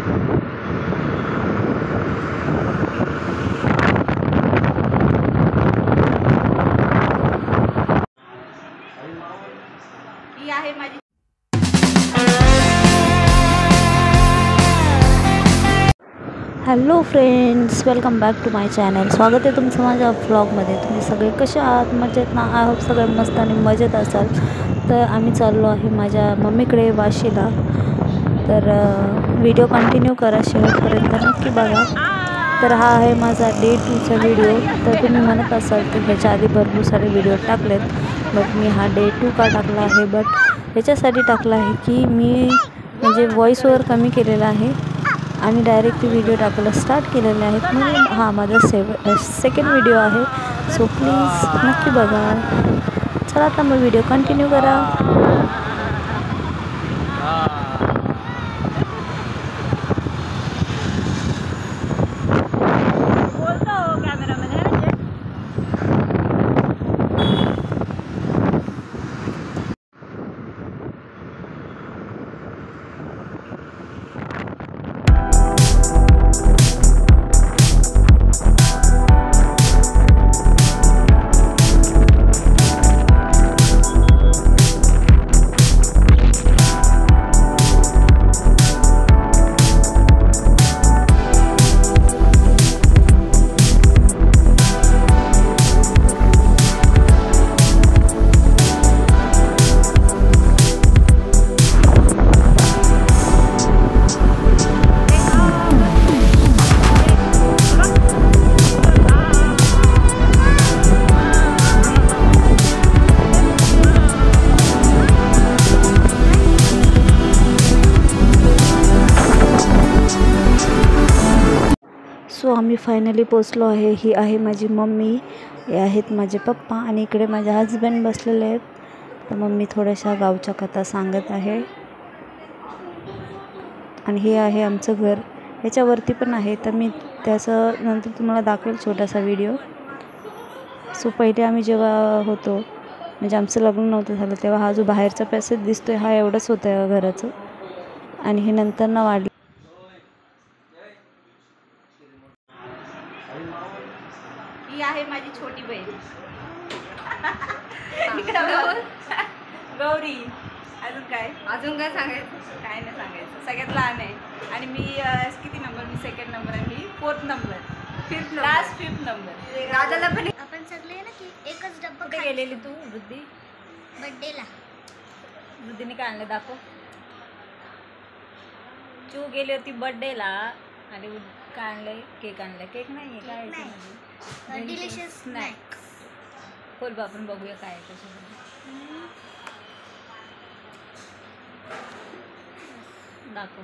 ही आहे माझी hello friends, welcome back to my channel. स्वागत आहे तुमचं माझ्या व्लॉगमध्ये. तुम्ही सगळे कसे आहात? मजेत ना? आय होप सगळे मस्त आणि मजेत असाल. तर आम्ही चाललो आहे माझ्या मम्मीकडे वाशीला. तर व्हिडिओ कंटिन्यू करा, शेवटपर्यंत नक्की बघा. तर हा आहे माझा डे 2चा व्हिडिओ. तर तुम्ही म्हणत असाल तर ह्याच्या आधी भरपूर सारे व्हिडिओ टाकलेत, बट मी हा डे 2 का टाकला आहे? बट ह्याच्यासाठी टाकला आहे की मी म्हणजे व्हॉइस ओव्हर कमी केलेला आहे आणि डायरेक्ट व्हिडिओ टाकायला स्टार्ट केलेले आहेत. म्हणून हा माझा सेकंड व्हिडिओ आहे. सो प्लीज नक्की बघा. चला आता मग व्हिडिओ कंटिन्यू करा. सो आम्ही फायनली पोचलो आहे. ही आहे माझी मम्मी, हे आहेत माझे पप्पा आणि इकडे माझे हजबंड बसलेले आहेत. तर मम्मी थोड्याशा गावच्या कथा सांगत आहे. आणि हे आहे आमचं घर. ह्याच्यावरती पण आहे, तर मी त्याचं नंतर तुम्हाला दाखवेल छोटासा व्हिडिओ. सो पहिले आम्ही जेव्हा होतो, म्हणजे आमचं लग्न नव्हतं झालं, तेव्हा हा जो बाहेरचा पॅसेज दिसतोय हा एवढंच होतं या घराचं. आणि हे नंतर ना वाढलं. ही आहे माझी छोटी बहीण गौरी. अजून काय सांगायचं? काय नाही सांगायचं, सगळ्यात लहान आहे. आणि मी किती नंबर? मी सेकंड नंबर आहे. मी 4th नंबर, 5th नंबर. दादाला पण आपण सगळे ना की एकच डब्बा. कुठे गेलेली तू वृद्धी? बर्थडेला. वृद्धीने काय आणलं दाखव. चू गेली होती बर्थडेला आणि काय आणलंय? केक आणलाय. केक नाही काय डिलिशियस स्नॅक. खोल बा, आपण बघूया काय आहे त्याच्यामध्ये. दाखव.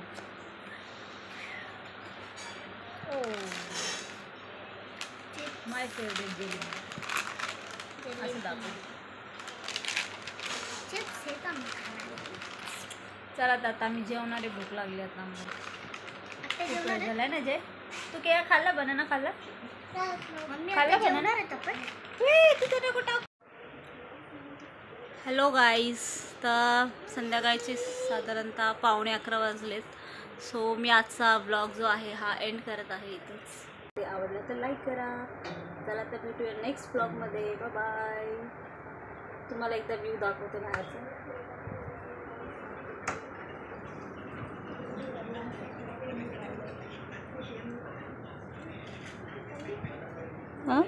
Oh my favourite jelly. असं दाखव. चिप्स हे का मी खाणार? चला आता आम्ही जेवणारे, भूक लागली आता आम्हाला. आता खूप जेवणार वेळ झालाय ना. जे तू केक खाल्ला? बनाना खाल्ला? मम्मी खाल्ला आता बनाना? जेवणार आहेत आपण. हॅलो गाईज, तर संध्याकाळचे साधारणतः 11:15 वाजलेत. सो मी आजचा ब्लॉग जो आहे हा एंड करत आहे इथंच. ते आवडलं तर लाईक करा. चला तर भेटूया नेक्स्ट ब्लॉगमध्ये. Bye bye. तुम्हाला एकदा व्ह्यू दाखवते बाहेरचा. हां,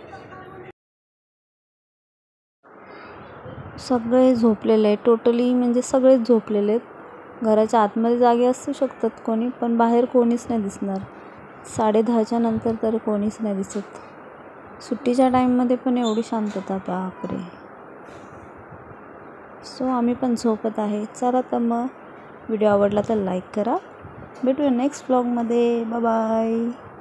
सगळे झोपलेले आहेत टोटली, म्हणजे सगळेच झोपलेले आहेत. घराच्या आतमध्ये जागे असू शकतात कोणी, पण बाहेर कोणीच नाही दिसणार. 10:30च्या नंतर तर कोणीच नाही दिसत. सुट्टीच्या टाईममध्ये पण एवढी शांतता, बापरे. सो आम्ही पण झोपत आहे. चला तर मग व्हिडिओ आवडला तर लाईक करा. भेटूया नेक्स्ट व्लॉगमध्ये. Bye bye.